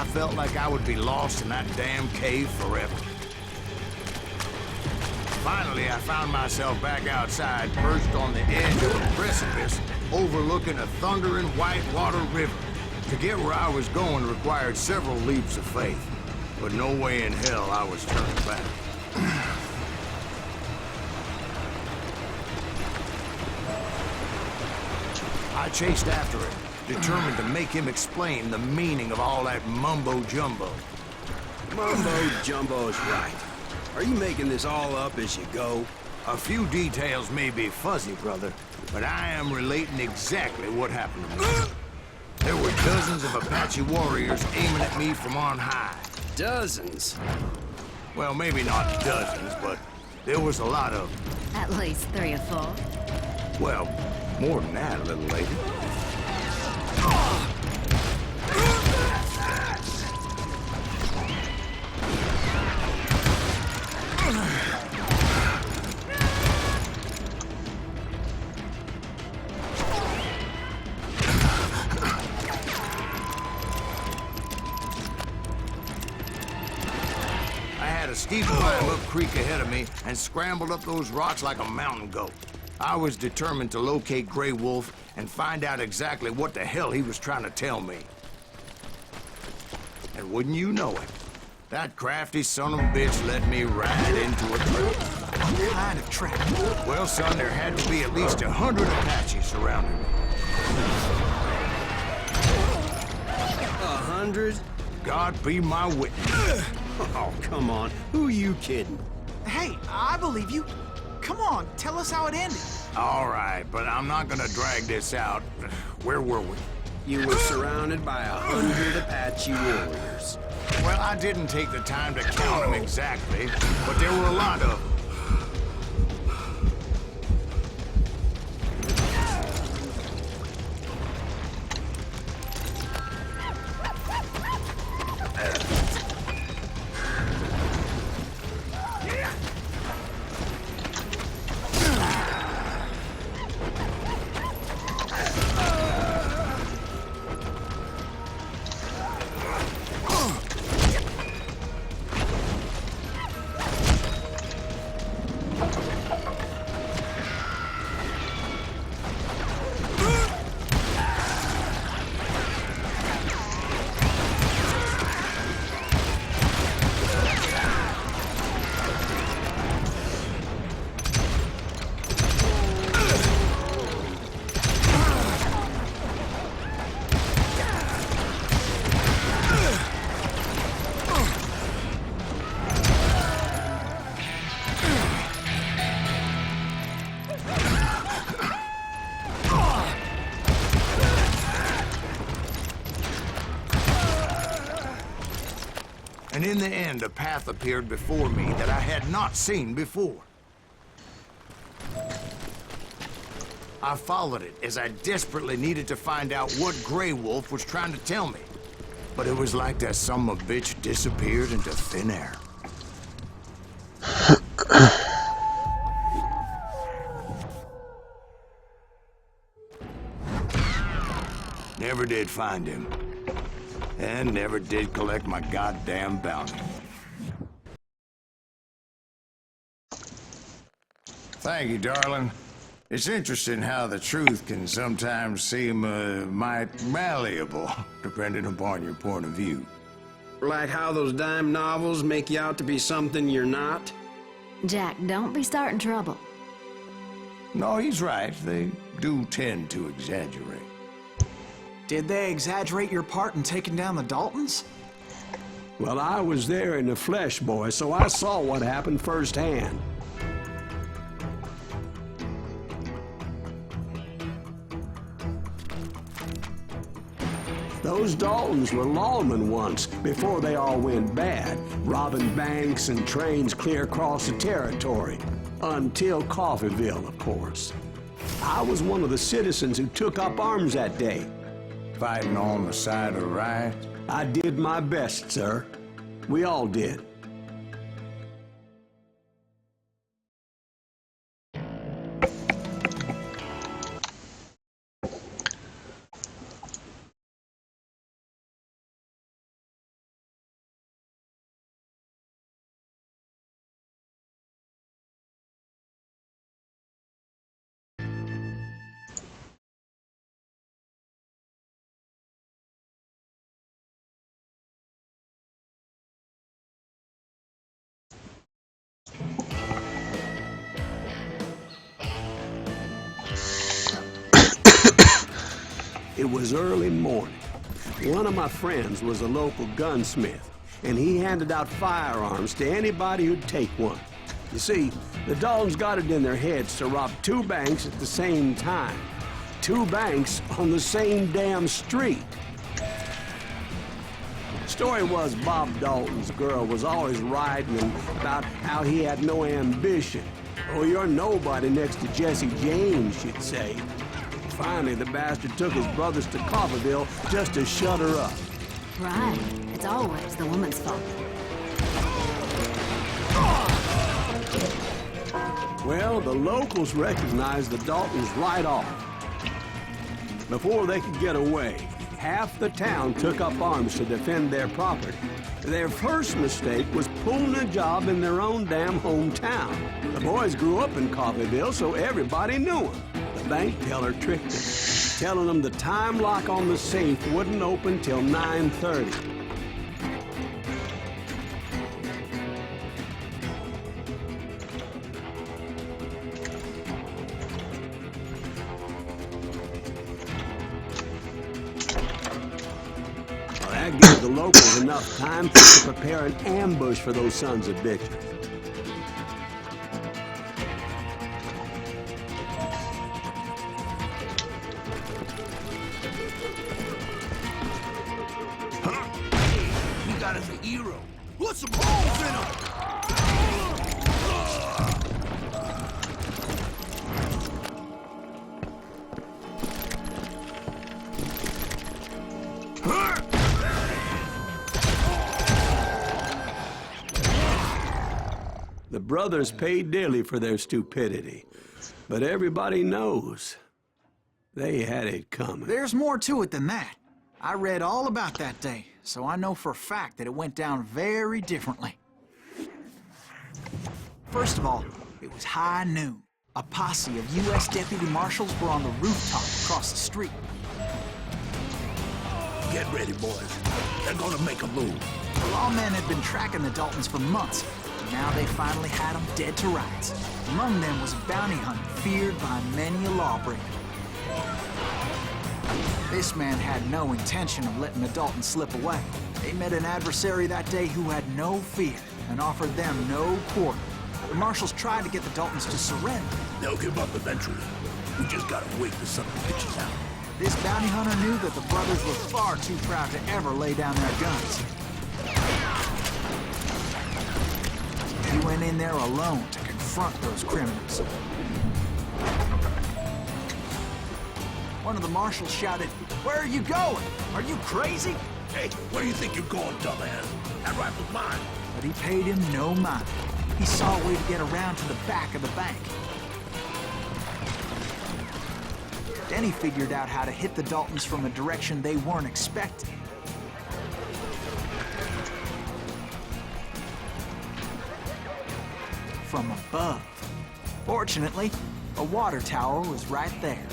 felt like I would be lost in that damn cave forever. Finally, I found myself back outside, perched on the edge of a precipice, overlooking a thundering whitewater river. To get where I was going required several leaps of faith, but no way in hell I was turning back. I chased after it, determined to make him explain the meaning of all that mumbo-jumbo. Mumbo-jumbo's right. Are you making this all up as you go? A few details may be fuzzy, brother, but I am relating exactly what happened to me. There were dozens of Apache warriors aiming at me from on high. Dozens? Well, maybe not dozens, but there was a lot of them. At least 3 or 4. Well, more than that, little lady. I had a steep climb up creek ahead of me and scrambled up those rocks like a mountain goat. I was determined to locate Grey Wolf and find out exactly what the hell he was trying to tell me. And wouldn't you know it, that crafty son of a bitch let me right into a trap. What kind of trap? Well, son, there had to be at least 100 Apaches surrounding me. 100? God be my witness. Oh, come on. Who are you kidding? Hey, I believe you. Come on, tell us how it ended. All right, but I'm not gonna drag this out. Where were we? You were surrounded by 100 Apache warriors. Well, I didn't take the time to count them exactly, but there were a lot of them. And in the end, a path appeared before me that I had not seen before. I followed it as I desperately needed to find out what Grey Wolf was trying to tell me. But it was like that son of a bitch disappeared into thin air. Never did find him. And never did collect my goddamn bounty. Thank you, darling. It's interesting how the truth can sometimes seem, might malleable, depending upon your point of view. Like how those dime novels make you out to be something you're not? Jack, don't be starting trouble. No, he's right. They do tend to exaggerate. Did they exaggerate your part in taking down the Daltons? Well, I was there in the flesh, boy, so I saw what happened firsthand. Those Daltons were lawmen once, before they all went bad, robbing banks and trains clear across the territory. Until Coffeeville, of course. I was one of the citizens who took up arms that day. Fighting on the side of right? I did my best, sir. We all did. It was early morning. One of my friends was a local gunsmith, and he handed out firearms to anybody who'd take one. You see, the Daltons got it in their heads to rob two banks at the same time. Two banks on the same damn street. Story was Bob Dalton's girl was always writing about how he had no ambition. Oh, you're nobody next to Jesse James, she'd say. Finally, the bastard took his brothers to Coffeyville just to shut her up. Right. It's always the woman's fault. Well, the locals recognized the Daltons right off. Before they could get away, half the town took up arms to defend their property. Their first mistake was pulling a job in their own damn hometown. The boys grew up in Coffeyville, so everybody knew them. The bank teller tricked them, telling them the time lock on the safe wouldn't open till 9:30. That gave the locals enough time to prepare an ambush for those sons of bitches. Huh? You got us a hero. Put some holes in him! The brothers paid dearly for their stupidity, but everybody knows they had it coming. There's more to it than that. I read all about that day, so I know for a fact that it went down very differently. First of all, it was high noon. A posse of U.S. deputy marshals were on the rooftop across the street. Get ready, boys. They're gonna make a move. The lawmen had been tracking the Daltons for months. Now they finally had them dead to rights. Among them was a bounty hunter feared by many a lawbreaker. This man had no intention of letting the Daltons slip away. They met an adversary that day who had no fear and offered them no quarter. The marshals tried to get the Daltons to surrender. They'll give up eventually. We just gotta wait the son of bitches out. This bounty hunter knew that the brothers were far too proud to ever lay down their guns. He went in there alone to confront those criminals. One of the marshals shouted, "Where are you going? Are you crazy?" Hey, where do you think you're going, dumbass? That rifle's mine. But he paid him no mind. He saw a way to get around to the back of the bank. Then he figured out how to hit the Daltons from a direction they weren't expecting. From above. Fortunately, a water tower was right there.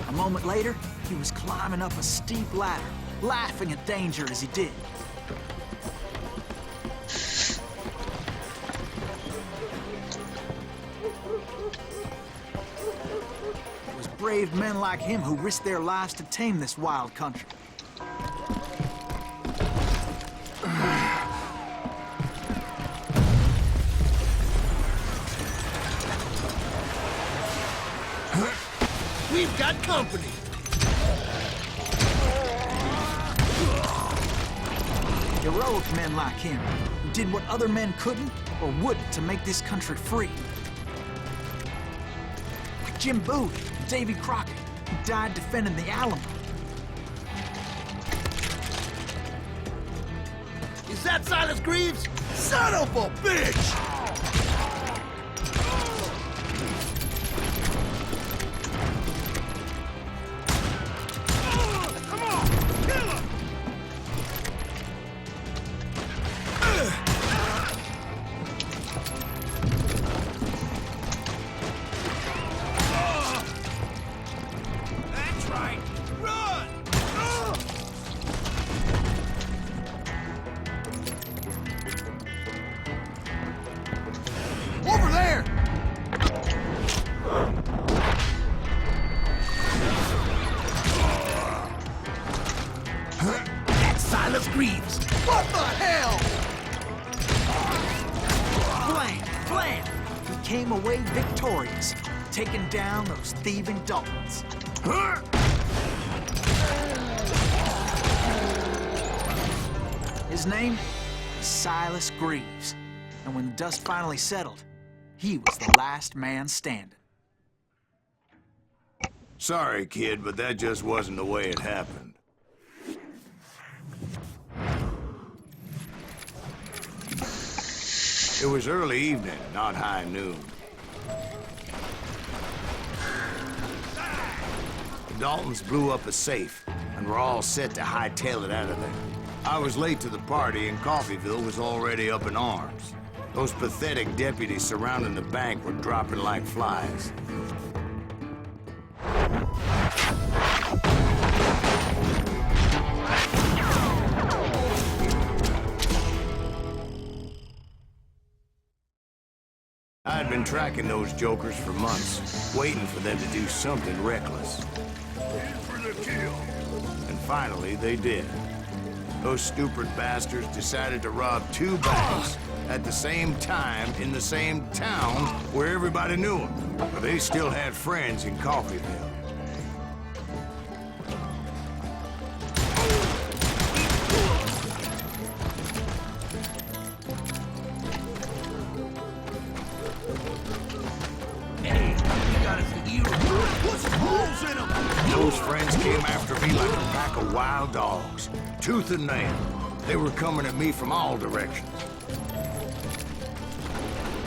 A moment later, he was climbing up a steep ladder, laughing at danger as he did. It was brave men like him who risked their lives to tame this wild country. We've got company. Heroic men like him, who did what other men couldn't or wouldn't to make this country free. Like Jim Bowie and Davy Crockett, who died defending the Alamo. Is that Silas Greaves? Son of a bitch! Greaves! What the hell? Blam! He came away victorious, taking down those thieving Daltons. His name was Silas Greaves, and when the dust finally settled, he was the last man standing. Sorry, kid, but that just wasn't the way it happened. It was early evening, not high noon. The Daltons blew up a safe, and were all set to hightail it out of there. I was late to the party, and Coffeyville was already up in arms. Those pathetic deputies surrounding the bank were dropping like flies. I'd been tracking those jokers for months, waiting for them to do something reckless. In for the kill. And finally, they did. Those stupid bastards decided to rob two banks at the same time in the same town where everybody knew them. But they still had friends in Coffeyville. Those friends came after me like a pack of wild dogs, tooth and nail. They were coming at me from all directions.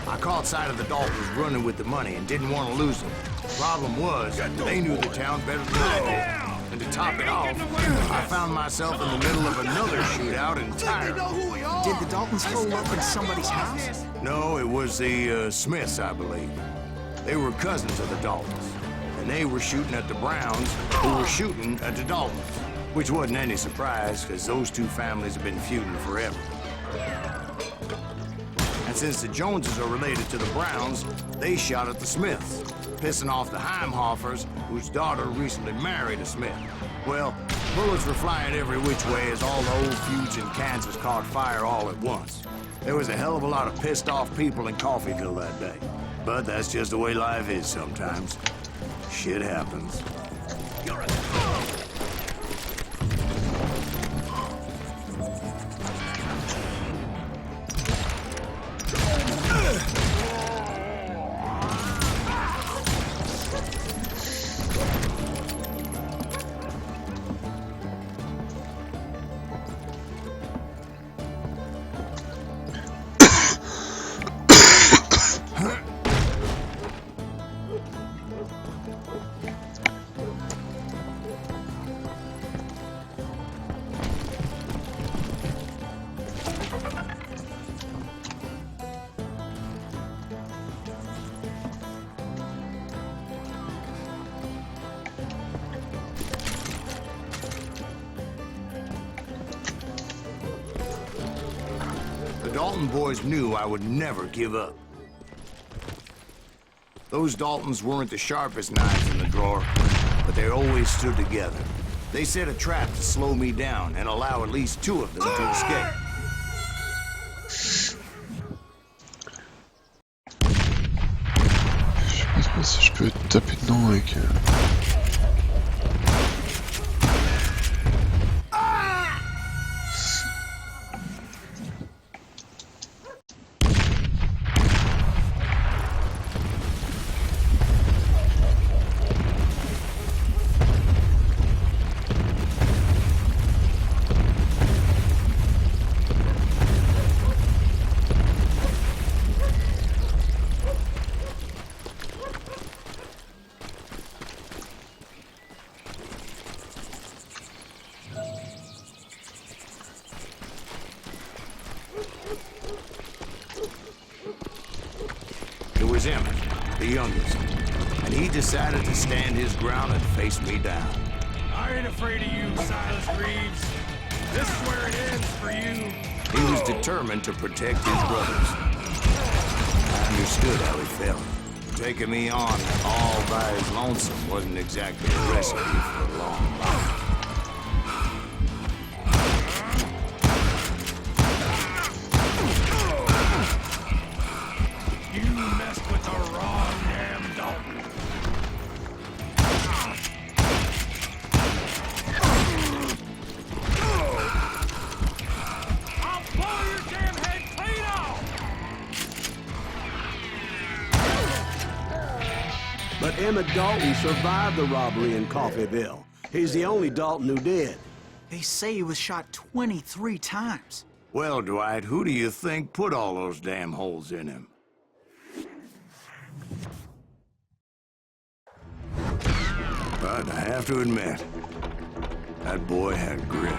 I caught sight of the Daltons running with the money and didn't want to lose them. Problem was, they knew the town better than I did. And to top it off, I found myself in the middle of another shootout entirely. Did the Daltons hole up in somebody's house? No, it was the Smiths, I believe. They were cousins of the Daltons. And they were shooting at the Browns, who were shooting at the Daltons. Which wasn't any surprise, because those two families have been feuding forever. And since the Joneses are related to the Browns, they shot at the Smiths, pissing off the Heimhoffers, whose daughter recently married a Smith. Well, bullets were flying every which way as all the old feuds in Kansas caught fire all at once. There was a hell of a lot of pissed off people in Coffeyville that day. But that's just the way life is sometimes. Shit happens. The Dalton boys knew I would never give up. Those Daltons weren't the sharpest knives in the drawer, but they always stood together. They set a trap to slow me down and allow at least two of them to escape. Je sais pas trop si je peux taper dedans avec... It was Emmett, the youngest, and he decided to stand his ground and face me down. I ain't afraid of you, Silas Greaves. This is where it ends for you. He was determined to protect his brothers. I understood how he felt. Taking me on all by his lonesome wasn't exactly a recipe for a long life. Emmett Dalton survived the robbery in Coffeyville. He's the only Dalton who did. They say he was shot 23 times. Well, Dwight, who do you think put all those damn holes in him? But I have to admit, that boy had grit.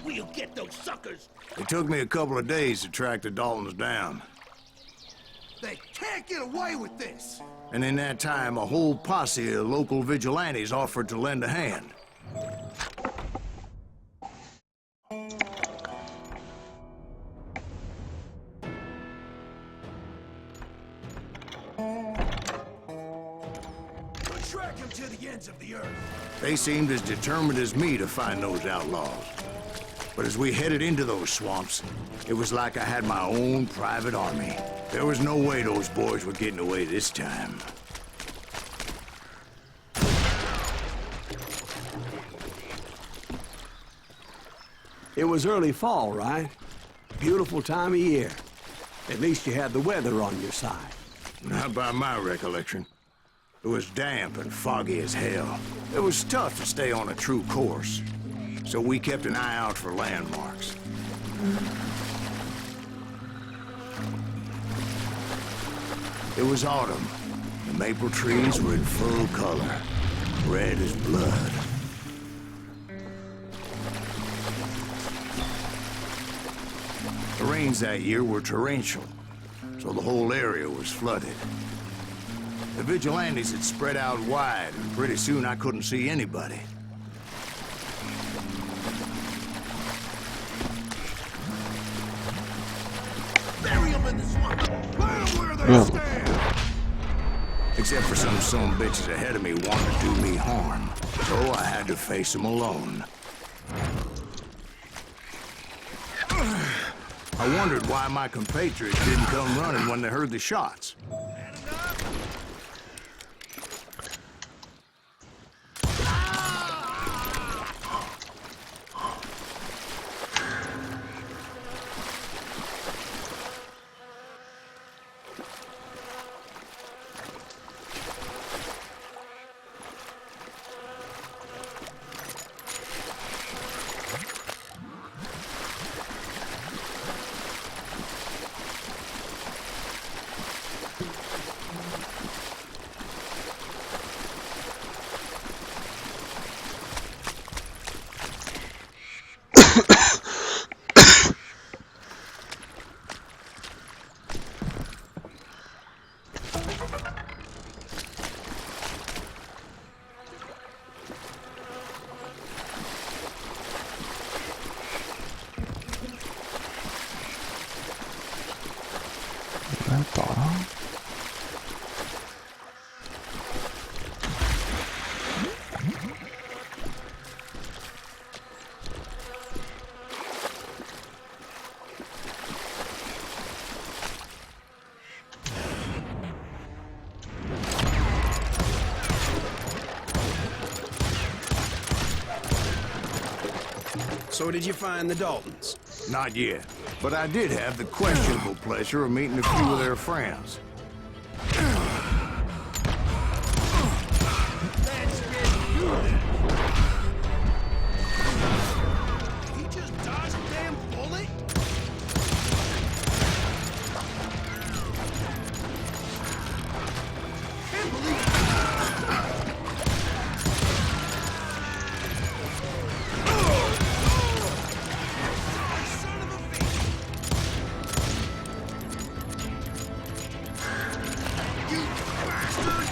We'll get those suckers. It took me a couple of days to track the Daltons down. They can't get away with this. And in that time, a whole posse of local vigilantes offered to lend a hand. We'll track them to the ends of the earth. They seemed as determined as me to find those outlaws. But as we headed into those swamps, it was like I had my own private army. There was no way those boys were getting away this time. It was early fall, right? Beautiful time of year. At least you had the weather on your side. Not by my recollection. It was damp and foggy as hell. It was tough to stay on a true course. So we kept an eye out for landmarks. It was autumn. The maple trees were in full color, red as blood. The rains that year were torrential, so the whole area was flooded. The vigilantes had spread out wide, and pretty soon I couldn't see anybody. Bury them in the swamp. Put them where they stand. Except for some bitches ahead of me wanting to do me harm. So I had to face them alone. I wondered why my compatriots didn't come running when they heard the shots. So did you find the Daltons? Not yet, but I did have the questionable pleasure of meeting a few of their friends. He just dodged a damn bullet? Can't believe it. Son of a bitch. You bastard!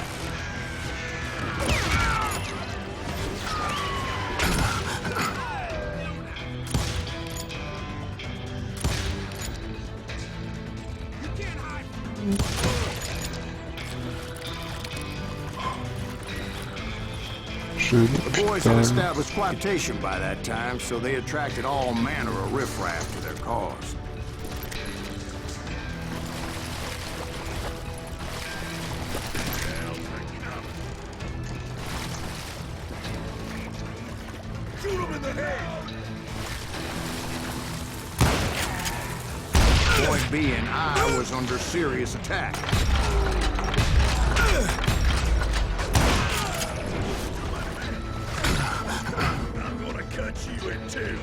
You can't hide from me. The boys had established quietation by that time, so they attracted all manner of riffraff to their cause. Shoot him in the head! Point B and I was under serious attack. I'm gonna cut you in two.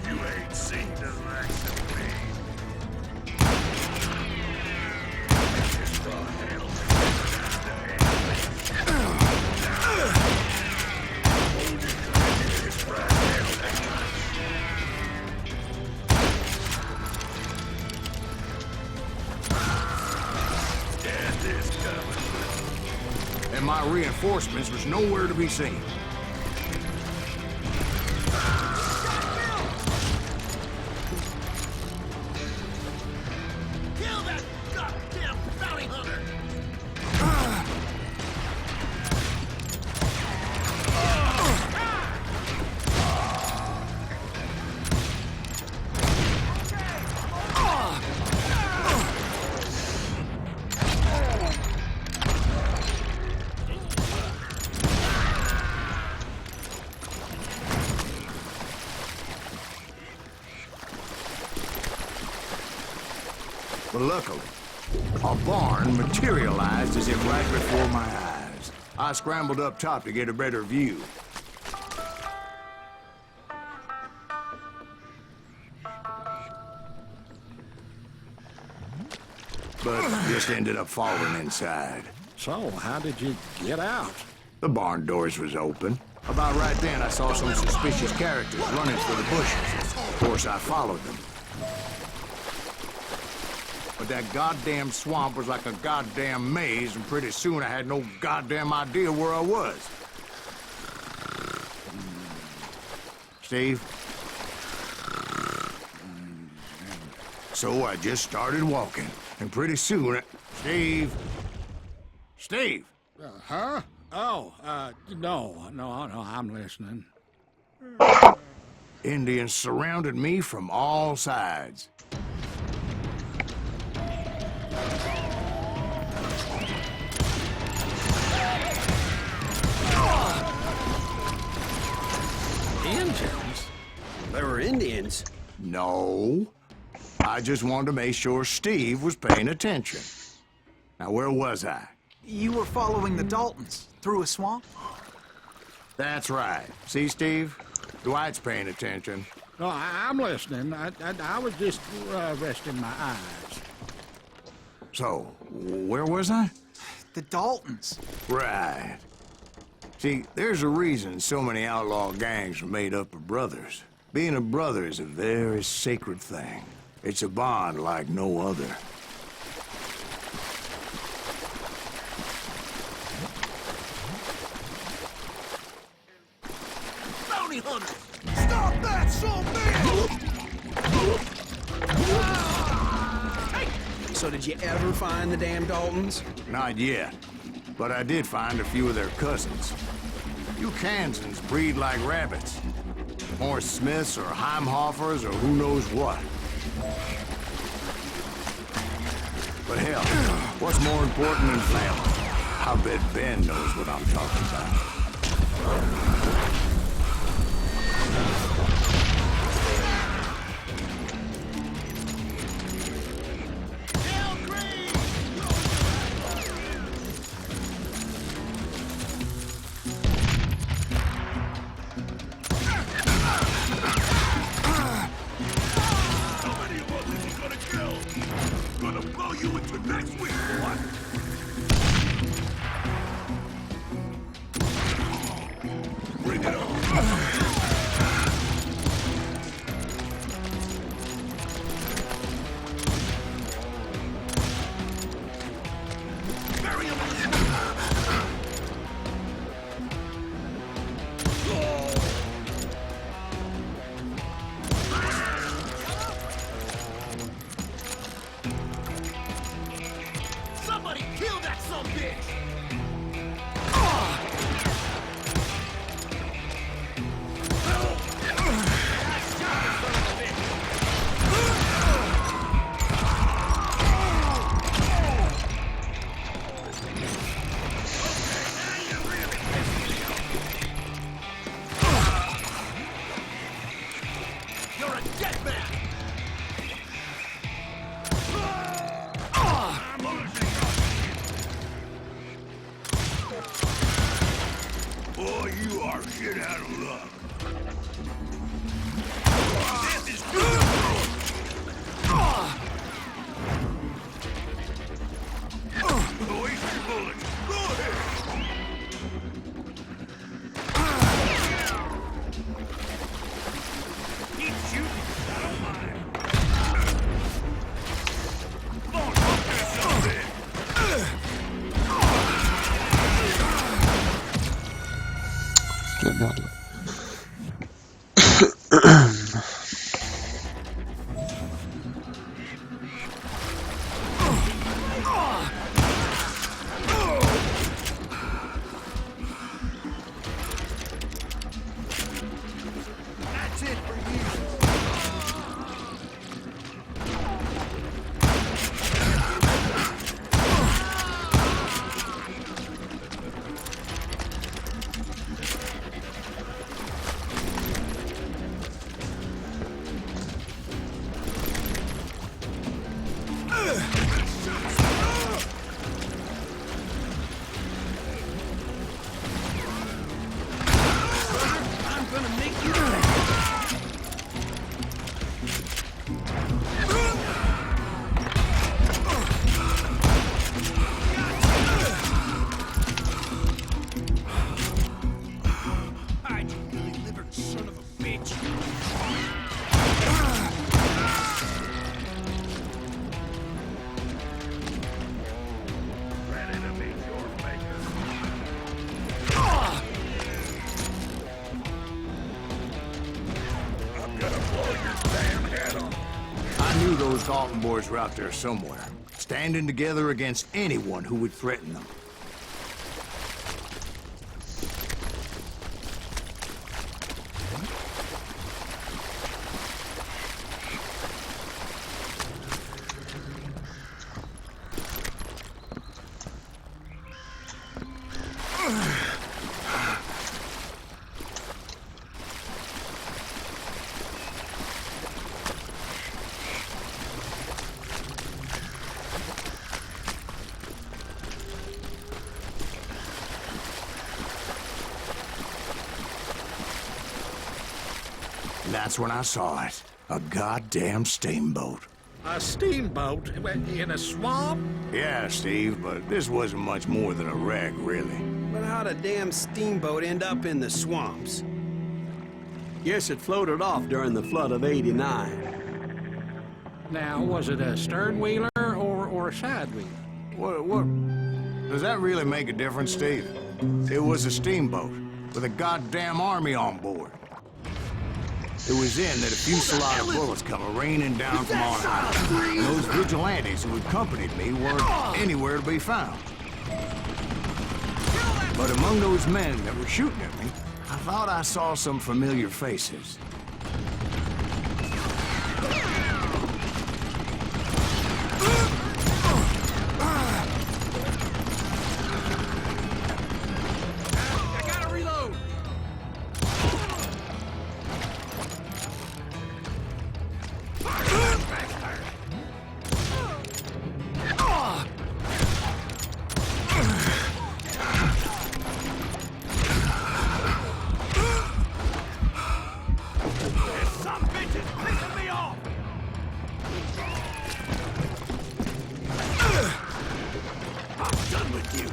You ain't seen the likes of me. And my reinforcements was nowhere to be seen. Kill that goddamn bounty hunter! But luckily, a barn materialized as if right before my eyes. I scrambled up top to get a better view. But just ended up falling inside. So, how did you get out? The barn doors was open. About right then, I saw some suspicious characters running for the bushes. Of course, I followed them. But that goddamn swamp was like a goddamn maze, and pretty soon I had no goddamn idea where I was. Steve? So I just started walking, and pretty soon, Steve? Steve? Huh? Oh, no, I'm listening. Indians surrounded me from all sides. Indians? They were Indians? No. I just wanted to make sure Steve was paying attention. Now, where was I? You were following the Daltons through a swamp? That's right. See, Steve? Dwight's paying attention. No, I'm listening. I was just resting my eyes. So, where was I? The Daltons. Right. See, there's a reason so many outlaw gangs are made up of brothers. Being a brother is a very sacred thing. It's a bond like no other. Bounty hunters! Stop that, so man! So did you ever find the damn Daltons? Not yet. But I did find a few of their cousins. You Kansans breed like rabbits. More Smiths or Heimhoffers or who knows what. But hell, what's more important than family? I bet Ben knows what I'm talking about. Bring it on! You are shit out of luck. This is waste your bullets. Go ahead. Keep shooting. I don't mind. Come on, pump that something. De la merde là. That's it for you. I'm gonna make you hide, you lily-livered son of a bitch. Ready to meet your maker. I'm gonna blow your damn head off. I knew those Dalton boys were out there somewhere, standing together against anyone who would threaten them. That's when I saw it. A goddamn steamboat. A steamboat in a swamp? Yeah, Steve, but this wasn't much more than a wreck, really. But how'd a damn steamboat end up in the swamps? Guess it floated off during the flood of '89. Now, was it a stern wheeler or a side wheeler? What? Does that really make a difference, Steve? It was a steamboat with a goddamn army on board. It was then that a fusillade of bullets come raining down from on high. And those vigilantes who accompanied me weren't anywhere to be found. But among those men that were shooting at me, I thought I saw some familiar faces. I gotta reload. Some bitches pissing me off! I'm done with you.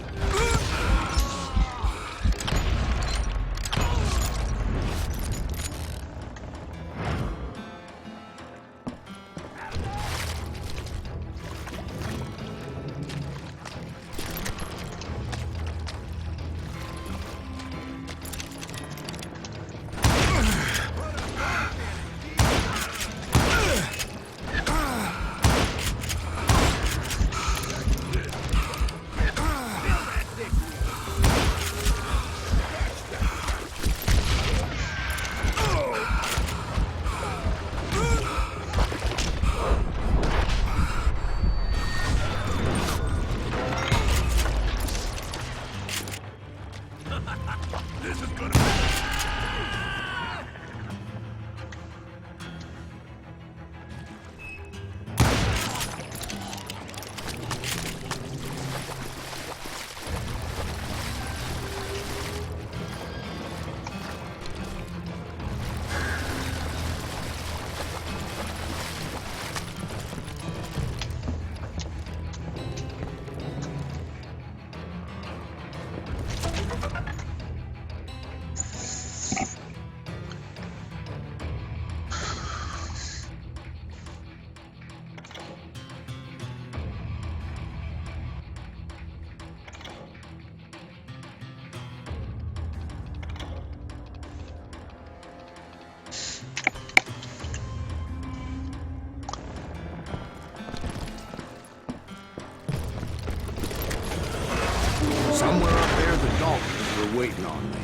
This is gonna waiting on me.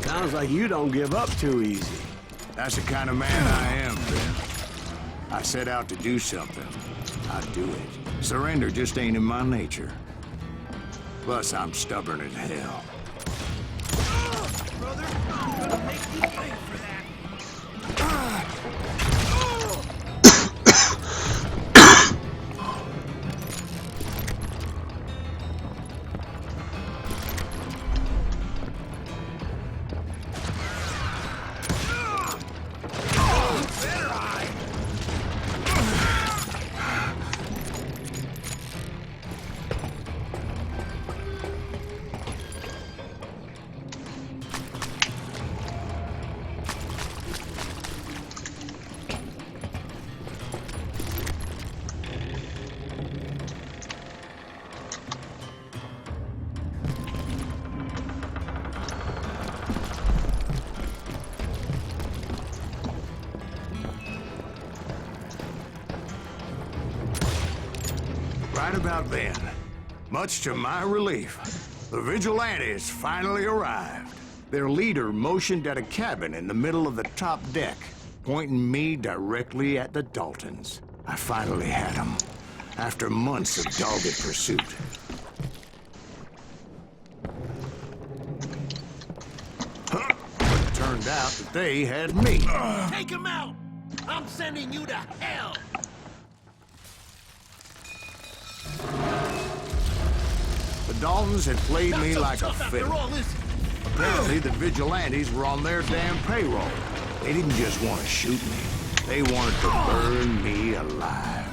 Sounds like you don't give up too easy. That's the kind of man I am, Ben. I set out to do something. I do it. Surrender just ain't in my nature. Plus, I'm stubborn as hell. Brother, I'm gonna make you pay for that. Right about then, much to my relief, the vigilantes finally arrived. Their leader motioned at a cabin in the middle of the top deck, pointing me directly at the Daltons. I finally had them, after months of dogged pursuit. But it turned out that they had me. Take him out! I'm sending you to hell! The Daltons had played Not me so like a tough after fiddle. all, is it? Apparently, the vigilantes were on their damn payroll. They didn't just want to shoot me. They wanted to burn me alive.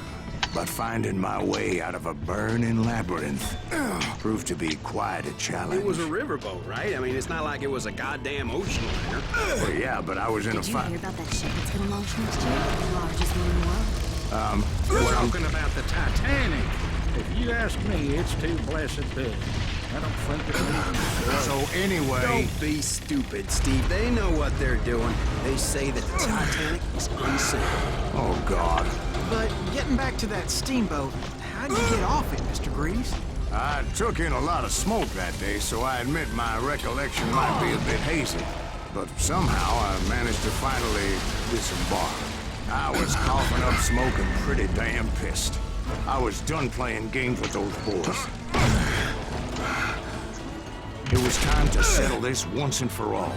But finding my way out of a burning labyrinth proved to be quite a challenge. It was a riverboat, right? I mean, it's not like it was a goddamn ocean liner. Well, yeah, but I was in a Did you fight. hear about that ship that's gonna launch next year? The largest one in the world? We're talking about the Titanic. If you ask me, it's too blessed big. I don't think it needs So anyway, Don't be stupid, Steve. They know what they're doing. They say that the Titanic is unsinkable. oh God. But getting back to that steamboat, how'd you get off it, Mr. Greaves? I took in a lot of smoke that day, so I admit my recollection might be a bit hazy. But somehow I managed to finally disembark. I was coughing up smoke and pretty damn pissed. I was done playing games with those boys. It was time to settle this once and for all.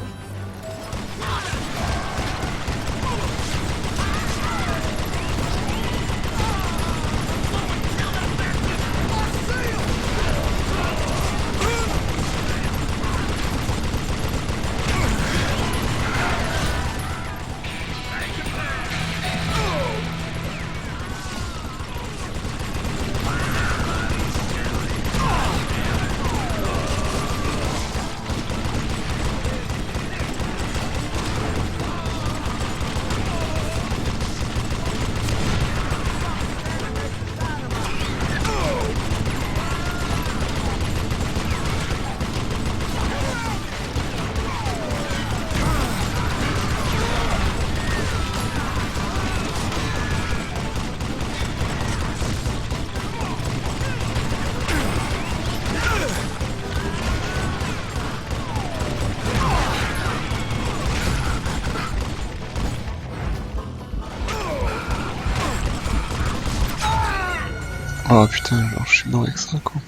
Oh putain, genre je suis mort avec ça quoi.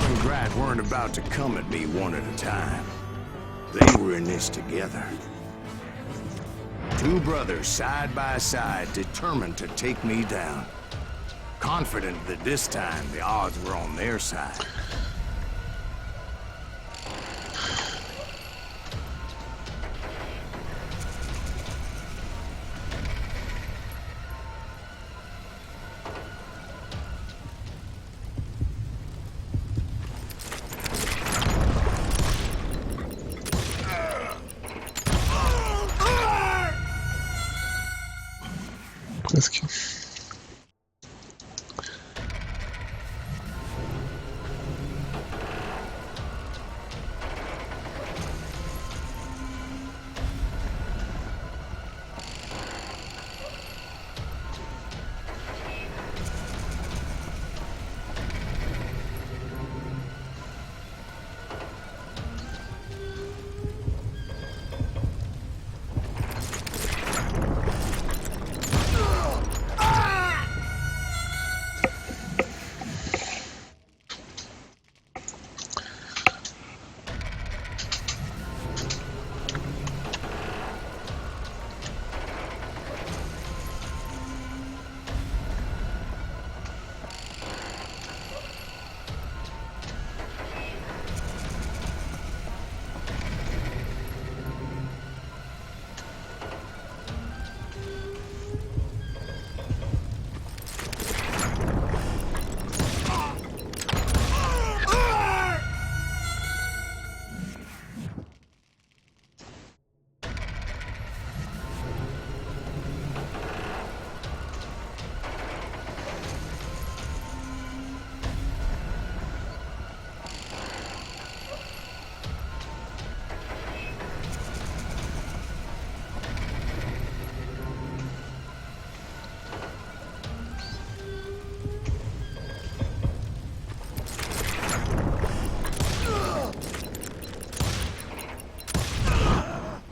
Bob and Grat weren't about to come at me one at a time. They were in this together. Two brothers side by side, determined to take me down. Confident that this time the odds were on their side. Presque.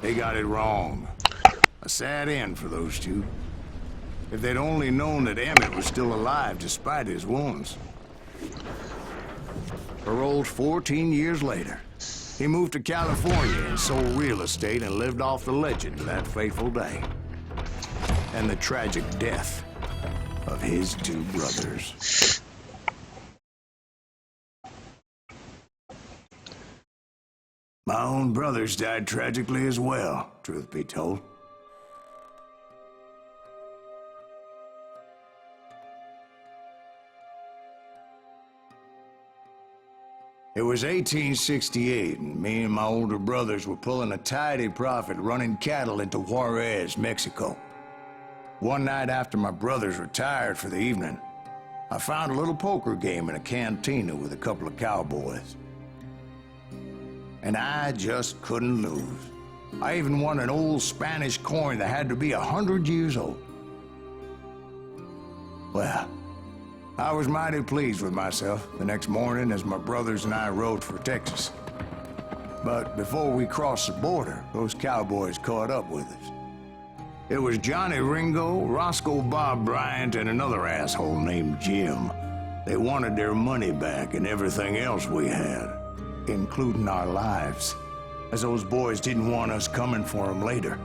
They got it wrong. A sad end for those two. If they'd only known that Emmett was still alive despite his wounds. Paroled 14 years later, he moved to California and sold real estate and lived off the legend of that fateful day. And the tragic death of his two brothers. My own brothers died tragically as well, truth be told. It was 1868, and me and my older brothers were pulling a tidy profit running cattle into Juarez, Mexico. One night after my brothers retired for the evening, I found a little poker game in a cantina with a couple of cowboys. And I just couldn't lose. I even won an old Spanish coin that had to be 100 years old. Well, I was mighty pleased with myself the next morning as my brothers and I rode for Texas. But before we crossed the border, those cowboys caught up with us. It was Johnny Ringo, Roscoe Bob Bryant, and another asshole named Jim. They wanted their money back and everything else we had, including our lives, as those boys didn't want us coming for them later.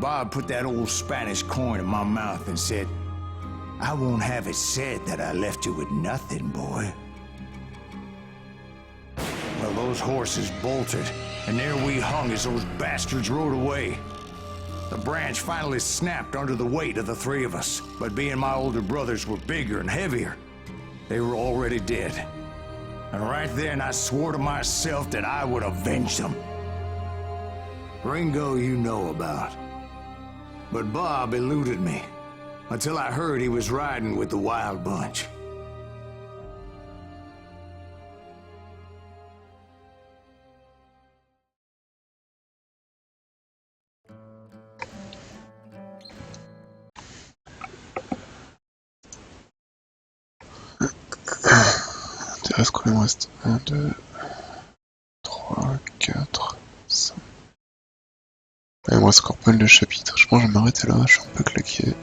Bob put that old Spanish coin in my mouth and said, "I won't have it said that I left you with nothing, boy." Well, those horses bolted, and there we hung as those bastards rode away. The branch finally snapped under the weight of the three of us, but being my older brothers were bigger and heavier, they were already dead. And right then, I swore to myself that I would avenge them. Ringo you know about. But Bob eluded me, until I heard he was riding with the Wild Bunch. Il reste quoi? Il me reste 1, 2, 3, 4, 5. Il me reste encore pas mal de chapitres. Je pense que je vais m'arrêter là, je suis un peu claqué.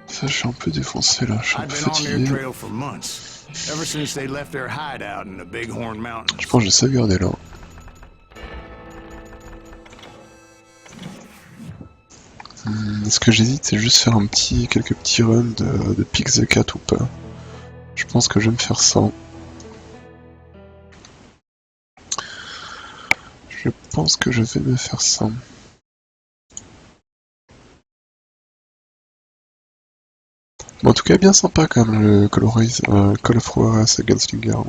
Ça, je suis un peu défoncé là, je suis un I'd peu been on their fatigué. trail for months, ever since they left their hideout in the Bighorn Mountains. Je pense que je vais sauvegarder là. Ce que j'hésite, c'est juste faire quelques petits runs de Pick the Cat ou pas. Je pense que je vais me faire ça. Je pense que je vais me faire ça. Bon, en tout cas, bien sympa quand même le Call of Juarez Gunslinger.